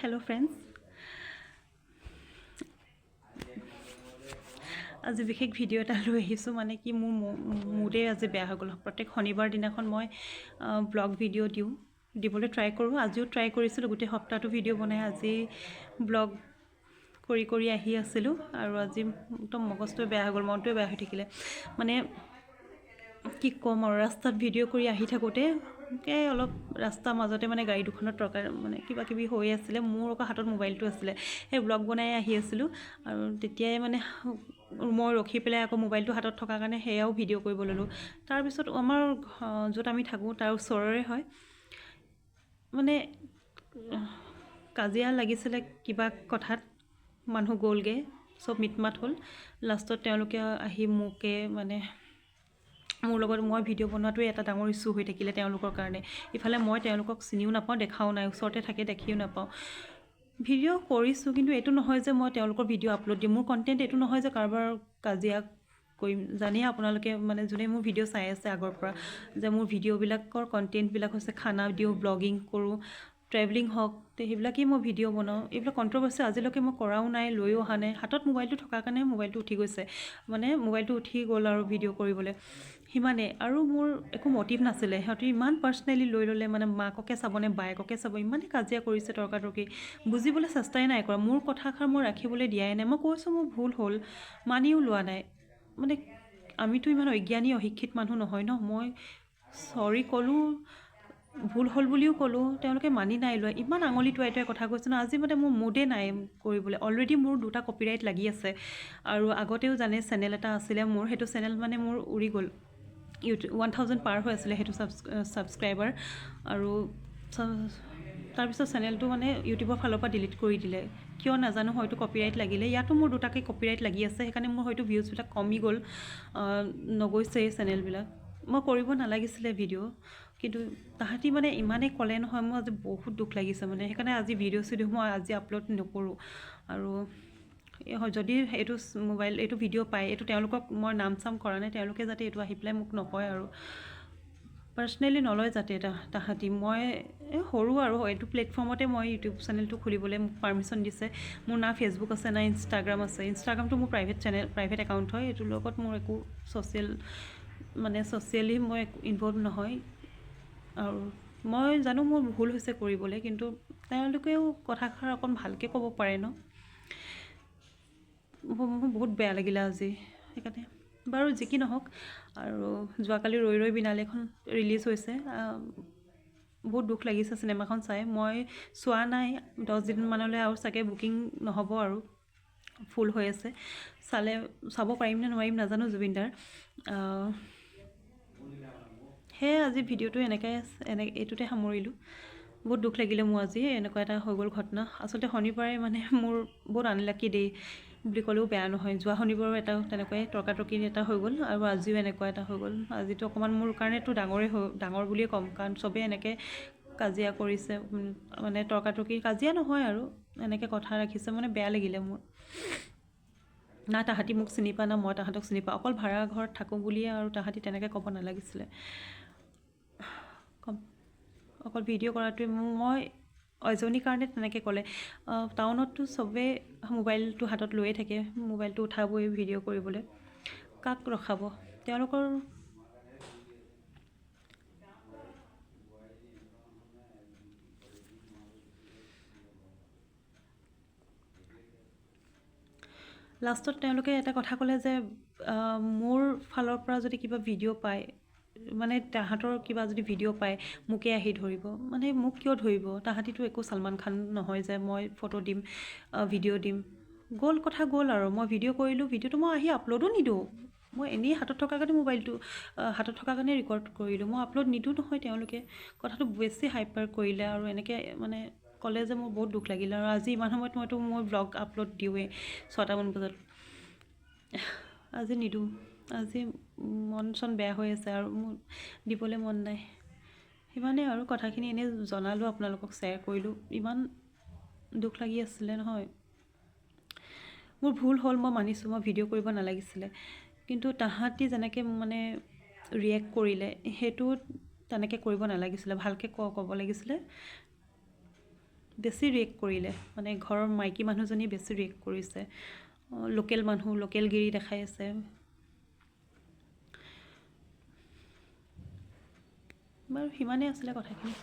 Hello friends আজি বিশেষ video' এটা লৈ আহিছোঁ মানে কি মোৰ মুডে আজি বেয়া হৈ গ'ল প্ৰত্যেক শনিবাৰ দিনাখন মই ব্লগ ভিডিঅ' দিবলৈ ট্ৰাই কৰোঁ আজিও ট্ৰাই কৰিছিলোঁ গোটেই সপ্তাহটো ভিডিঅ' বনাই আজি ব্লগ কৰি আহি আছিলোঁ আৰু আজি একদম মগজটো বেয়া হৈ গ'ল মনটোৱে বেয়া হৈ থাকিলে মানে কি ক'ম আৰু ৰাস্তাত ভিডিঅ' কৰি আহি থাকোঁতে অলপ ৰাস্তাৰ মাজতে মানে গাড়ী দুখনত মানে কিবা কিবি হৈ আছিলে মোৰ আকৌ হাতত মোবাইলটো আছিলে সেই ব্লগ বনাই আহি আছিলোঁ আৰু তেতিয়াই মানে মই ৰখি পেলাই আকৌ মোবাইলটো হাতত থকাৰ কাৰণে সেয়াও ভিডিঅ' কৰিব ল'লোঁ তাৰপিছত আমাৰ য'ত আমি থাকোঁ তাৰ ওচৰৰে হয় মানে কাজিয়া লাগিছিলে কিবা কথাত মানুহ গ'লগৈ চব মিটমাট হ'ল লাষ্টত তেওঁলোকে আহি মোকে মানে মোৰ লগত মই ভিডিঅ' বনোৱাটোৱে এটা ডাঙৰ ইছ্যু হৈ থাকিলে তেওঁলোকৰ কাৰণে ইফালে মই তেওঁলোকক চিনিও নাপাওঁ দেখাও নাই ওচৰতে থাকে দেখিও নাপাওঁ ভিডিঅ' কৰিছোঁ কিন্তু এইটো নহয় যে মই তেওঁলোকৰ ভিডিঅ' আপলোড দিম মোৰ কণ্টেণ্ট এইটো নহয় যে কাৰোবাৰ কাজিয়া কৰিম জানেই আপোনালোকে মানে যোনে মোৰ ভিডিঅ' চাই আছে আগৰ পৰা যে মোৰ ভিডিঅ'বিলাকৰ কণ্টেণ্টবিলাক হৈছে খানা দিওঁ ব্লগিং কৰোঁ ট্ৰেভেলিং হওক সেইবিলাকেই মই ভিডিঅ' বনাওঁ এইবিলাক কণ্ট্ৰভাৰ্চি আজিলৈকে মই কৰাও নাই লৈও অহা নাই হাতত মোবাইলটো থকাৰ কাৰণে মোবাইলটো উঠি গৈছে মানে মোবাইলটো উঠি গ'ল আৰু ভিডিঅ' কৰিবলৈ সিমানে আৰু মোৰ একো মটিভ নাছিলে সিহঁতে ইমান পাৰ্চনেলি লৈ ল'লে মানে মাককে চাবনে বায়েককে চাব ইমানেই কাজিয়া কৰিছে তৰ্কাতৰ্কি বুজিবলৈ চেষ্টাই নাই কৰা মোৰ কথাষাৰ মই ৰাখিবলৈ দিয়াই নাই মই কৈছোঁ মোৰ ভুল হ'ল মানিও লোৱা নাই মানে আমিতো ইমান অজ্ঞানী অশিক্ষিত মানুহ নহয় ন মই চৰি ক'লোঁ ভুল হ'ল বুলিও ক'লোঁ তেওঁলোকে মানি নাই লোৱা ইমান আঙুলি টুৱাই কথা কৈছে ন আজি মানে মোৰ মুডে নাই কৰিবলৈ অলৰেডি মোৰ 2টা কপিৰাইট লাগি আছে আৰু আগতেও জানে চেনেল এটা আছিলে মোৰ সেইটো চেনেল মানে মোৰ উৰি গ'ল ইউটিউব 1000 পাৰ হৈ আছিলে সেইটো ছাবস্ক্ৰাইবাৰ আৰু তাৰপিছত চেনেলটো মানে ইউটিউবৰ ফালৰ পৰা ডিলিট কৰি দিলে কিয় নাজানো হয়তো কপিৰাইট লাগিলে ইয়াতো মোৰ 2টাকে কপিৰাইট লাগি আছে সেইকাৰণে মোৰ হয়তো ভিউজবিলাক কমি গ'ল নগৈছে এই চেনেলবিলাক মই কৰিব নালাগিছিলে ভিডিঅ' কিন্তু তাহাঁতি মানে ইমানেই ক'লে নহয় মোৰ আজি বহুত দুখ লাগিছে মানে সেইকাৰণে আজি ভিডিঅ' মই আজি আপলোড নকৰোঁ আৰু যদি এইটো ভিডিঅ' পায় এইটো তেওঁলোকক মই নাম চাম কৰা নাই তেওঁলোকে যাতে এইটো আহি পেলাই মোক নকয় আৰু পাৰ্চনেলি নলয় যাতে তাহাঁতি মই সৰু আৰু এইটো প্লেটফৰ্মতে মই ইউটিউব চেনেলটো খুলিবলৈ মোক পাৰ্মিশ্যন দিছে মোৰ না ফেচবুক আছে না ইনষ্টাগ্ৰাম আছে ইনষ্টাগ্ৰামটো মোৰ প্ৰাইভেট একাউণ্ট হয় এইটোৰ লগত মোৰ একো ছ'চিয়েলি মই ইনভলভ নহয় আৰু মই জানো মোৰ ভুল হৈছে কৰিবলৈ কিন্তু তেওঁলোকেও কথাষাৰ অকণ ভালকৈ ক'ব পাৰে ন মোৰ বহুত বেয়া লাগিলে আজি সেইকাৰণে বাৰু যি কি নহওক আৰু যোৱাকালি ৰৈ বিনালে এখন ৰিলিজ হৈছে বহুত দুখ লাগিছে চিনেমাখন চাই মই চোৱা নাই 10 দিনমানলৈ আৰু চাগে বুকিং নহ'ব আৰু ফুল হৈ আছে চাব পাৰিম নে নোৱাৰিম নাজানো জুবিনদাৰ সেয়ে আজি ভিডিঅ'টো এইটোতে সামৰিলোঁ বহুত দুখ লাগিলে মোৰ আজি এনেকুৱা এটা হৈ গ'ল ঘটনা আচলতে শনিবাৰে মানে মোৰ বহুত আনলাকি দেই বুলি ক'লেও বেয়া নহয় যোৱা শনিবাৰো এটা তেনেকুৱাই তৰ্কাতৰ্কি এটা হৈ গ'ল আৰু আজিও এনেকুৱা এটা হৈ গ'ল আজিতো অকণমান মোৰ কাৰণেতো ডাঙৰ বুলিয়ে ক'ম কাৰণ চবেই এনেকৈ কাজিয়া কৰিছে মানে তৰ্কাতৰ্কি কাজিয়া নহয় আৰু এনেকৈ কথা ৰাখিছে মানে বেয়া লাগিলে মোৰ না তাহাঁতি মোক চিনি পায় না মই তাহাঁতক চিনি পাওঁ অকল ভাড়া ঘৰত থাকোঁ বুলিয়ে আৰু তাহাঁতি তেনেকৈ ক'ব নালাগিছিলে অকল ভিডিঅ' কৰাটোৱে মই এজনীৰ কাৰণে তেনেকৈ ক'লে টাউনততো চবেই মোবাইলটো হাতত লৈয়ে থাকে মোবাইলটো উঠাবই ভিডিঅ' কৰিবলৈ কাক ৰখাব তেওঁলোকৰ লাষ্টত তেওঁলোকে এটা কথা ক'লে যে মোৰ ফালৰ পৰা যদি কিবা ভিডিঅ' পায় মানে তাহাঁতৰ কিবা যদি ভিডিঅ' পায় মোকে আহি ধৰিব মানে মোক কিয় ধৰিব তাহাঁতিতো একো সলমান খান নহয় যে মই ফটো দিম ভিডিঅ' দিম কথা গ'ল আৰু মই ভিডিঅ' কৰিলোঁ ভিডিঅ'টো মই আহি আপলোডো নিদিওঁ মই এনেই হাতত থকাৰ কাৰণে মোবাইলটো হাতত থকাৰ কাৰণে ৰেকৰ্ড কৰিলোঁ মই আপলোড নিদিওঁ নহয় তেওঁলোকে কথাটো বেছি হাইপাৰ কৰিলে আৰু এনেকৈ মানে ক'লে যে মোৰ বহুত দুখ লাগিলে আৰু আজি ইমান সময়ত মইতো মোৰ ব্লগ আপলোড দিওঁৱেই 6টামান বজাত আজি নিদিওঁ আজি মন চন বেয়া হৈ আছে আৰু মোৰ দিবলৈ মন নাই সিমানেই আৰু কথাখিনি এনেই জনালোঁ আপোনালোকক শ্বেয়াৰ কৰিলোঁ ইমান দুখ লাগি আছিলে নহয় মোৰ ভুল হ'ল মই মানিছোঁ মই ভিডিঅ' কৰিব নালাগিছিলে কিন্তু তাহাঁতি যেনেকৈ মানে ৰিয়েক্ট কৰিলে সেইটো তেনেকৈ কৰিব নালাগিছিলে ভালকৈ ক'ব লাগিছিলে বেছি ৰিয়েক্ট কৰিলে, মানে ঘৰৰ মাইকী মানুহজনী বেছি ৰিয়েক্ট কৰিছে। লোকেল মানুহ লোকেলগিৰি দেখাই আছে। বাৰু সিমানেই আছিলে কথাখিনি।